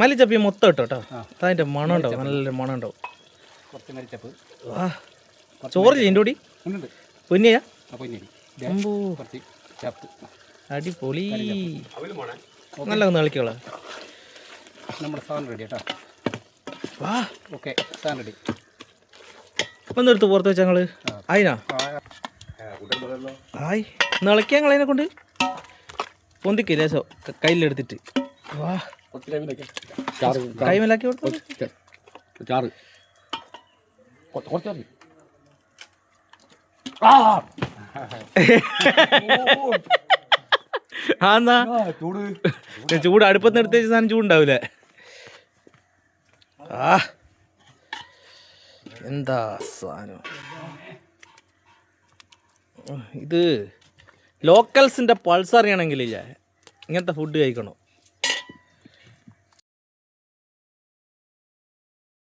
മല്ലിച്ചപ്പ് മൊത്തം ഇട്ടോ കേട്ടോ. അതിൻ്റെ മണം ഉണ്ടാവും, നല്ല മണം ഉണ്ടാവും. ചോറില്ല എൻ്റെ കൂടി പൊന്നിയാ അടിപൊളി. നല്ല ഒന്ന് കളിക്കോളാ. നമ്മുടെ സാധനം റെഡി കേട്ടോ. വാ ഓക്കെ, സാധനം റെഡി. ഒന്ന് എടുത്ത് പുറത്ത് വെച്ചാൽ ഞങ്ങൾ ആയിനാ ആയി നിളയ്ക്കാൻ ഞങ്ങളതിനെ കൊണ്ട് പൊന്തിക്ക് ലേശം കയ്യിലെടുത്തിട്ട്. വാ കൈമലാക്കി കൊടുത്തു. ചാറ് ആന്നാ ചൂട് അടുപ്പത്ത് എടുത്ത് വെച്ച സാധനം ചൂടുണ്ടാവൂലേ. ആ എന്താ സാധനം ഇത്. ലോക്കൽസിൻ്റെ പൾസ് അറിയണമെങ്കിൽ ഇങ്ങനത്തെ ഫുഡ് കഴിക്കണം.